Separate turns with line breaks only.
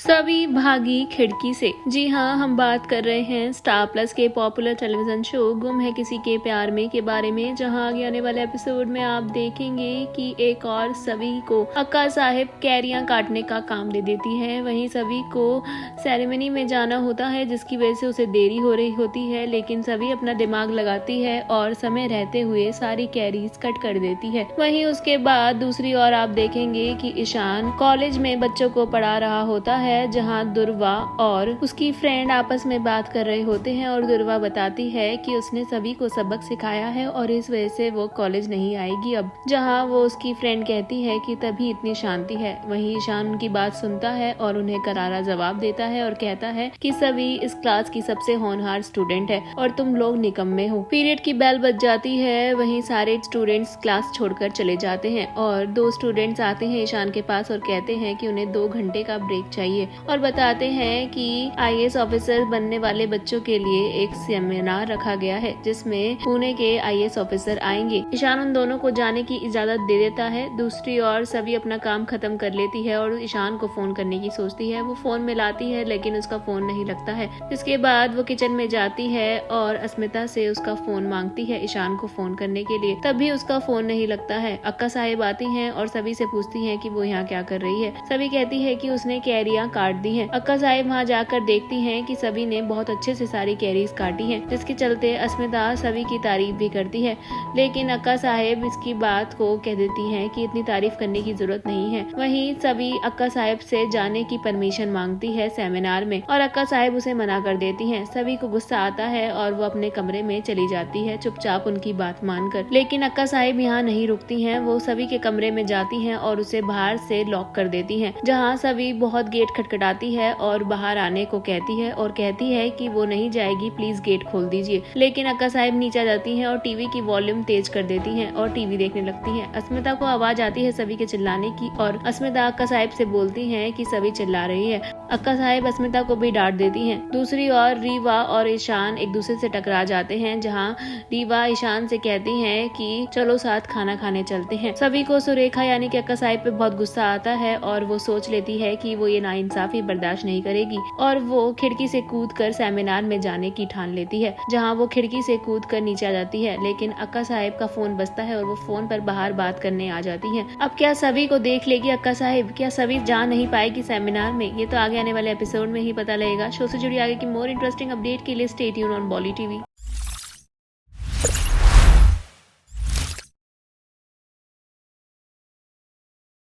सभी भागी खिड़की से। जी हाँ, हम बात कर रहे हैं स्टार प्लस के पॉपुलर टेलीविजन शो गुम है किसी के प्यार में के बारे में, जहां आगे आने वाले एपिसोड में आप देखेंगे कि एक और सभी को अक्का साहिब कैरियां काटने का काम दे देती है। वहीं सभी को सेरेमनी में जाना होता है, जिसकी वजह से उसे देरी हो रही होती है, लेकिन सभी अपना दिमाग लगाती है और समय रहते हुए सारी कैरीज कट कर देती है। वहीं उसके बाद दूसरी ओर आप देखेंगे कि ईशान कॉलेज में बच्चों को पढ़ा रहा होता है, जहां दुर्वा और उसकी फ्रेंड आपस में बात कर रहे होते हैं और दुर्वा बताती है कि उसने सभी को सबक सिखाया है और इस वजह से वो कॉलेज नहीं आएगी अब। जहां वो उसकी फ्रेंड कहती है कि तभी इतनी शांति है। वहीं ईशान उनकी बात सुनता है और उन्हें करारा जवाब देता है और कहता है कि सभी इस क्लास की सबसे होनहार स्टूडेंट है और तुम लोग निकम्मे हो। पीरियड की बेल बज जाती है। वहीं सारे स्टूडेंट्स क्लास छोड़कर चले जाते हैं और दो स्टूडेंट्स आते हैं ईशान के पास और कहते हैं कि उन्हें 2 घंटे का ब्रेक चाहिए और बताते हैं कि आईएएस ऑफिसर बनने वाले बच्चों के लिए एक सेमिनार रखा गया है, जिसमें पुणे के आईएएस ऑफिसर आएंगे। ईशान उन दोनों को जाने की इजाजत दे देता है। दूसरी ओर सभी अपना काम खत्म कर लेती है और ईशान को फोन करने की सोचती है। वो फोन मिलाती है लेकिन उसका फोन नहीं लगता है। इसके बाद वो किचन में जाती है और अस्मिता से उसका फोन मांगती है ईशान को फोन करने के लिए, तभी उसका फोन नहीं लगता है। अक्का साहिब आती हैं और सभी से पूछती हैं कि वो यहाँ क्या कर रही है। सभी कहती है कि उसने कैरियां काट दी हैं। अक्का साहिब वहाँ जाकर देखती हैं कि सभी ने बहुत अच्छे से सारी कैरीज काटी हैं, जिसके चलते अस्मिता सभी की तारीफ भी करती है, लेकिन अक्का साहिब इसकी बात को कह देती हैं कि इतनी तारीफ करने की जरूरत नहीं है। वहीं सभी अक्का साहिब से जाने की परमिशन मांगती है सेमिनार में और अक्का साहिब उसे मना कर देती हैं। सभी को गुस्सा आता है और वो अपने कमरे में चली जाती है चुपचाप उनकी बात मानकर, लेकिन अक्का साहिब यहाँ नहीं रुकती हैं। वो सभी के कमरे में जाती हैं और उसे बाहर से लॉक कर देती हैं, जहाँ सभी बहुत गेट खटखटाती है और बाहर आने को कहती है और कहती है कि वो नहीं जाएगी, प्लीज गेट खोल दीजिए। लेकिन अक्का साहिब नीचे जाती हैं और टीवी की वॉल्यूम तेज कर देती हैं और टीवी देखने लगती हैं। अस्मिता को आवाज आती है सभी के चिल्लाने की और अस्मिता अक्का साहिब से बोलती हैं कि सभी चिल्ला रही है। अक्का साहिब अस्मिता को भी डांट देती हैं। दूसरी ओर रीवा और ईशान एक दूसरे से टकरा जाते हैं, जहाँ रीवा ईशान से कहती है कि चलो साथ खाना खाने चलते हैं। सभी को सुरेखा यानी कि अक्का साहिब पे बहुत गुस्सा आता है और वो सोच लेती है कि वो ये नाइंसाफी बर्दाश्त नहीं करेगी और वो खिड़की से कूदकर सेमिनार में जाने की ठान लेती है, जहां वो खिड़की से कूदकर नीचे आ जाती है। लेकिन अक्का साहिब का फोन बजता है और वो फोन पर बाहर बात करने आ जाती हैं। अब क्या सभी को देख लेगी अक्का साहिब? क्या सभी जा नहीं पाएगी सेमिनार में? ये तो आगे आने वाले एपिसोड में ही पता लगेगा। शो से जुड़ी आगे की मोर इंटरेस्टिंग अपडेट के लिए stay tune on volley TV.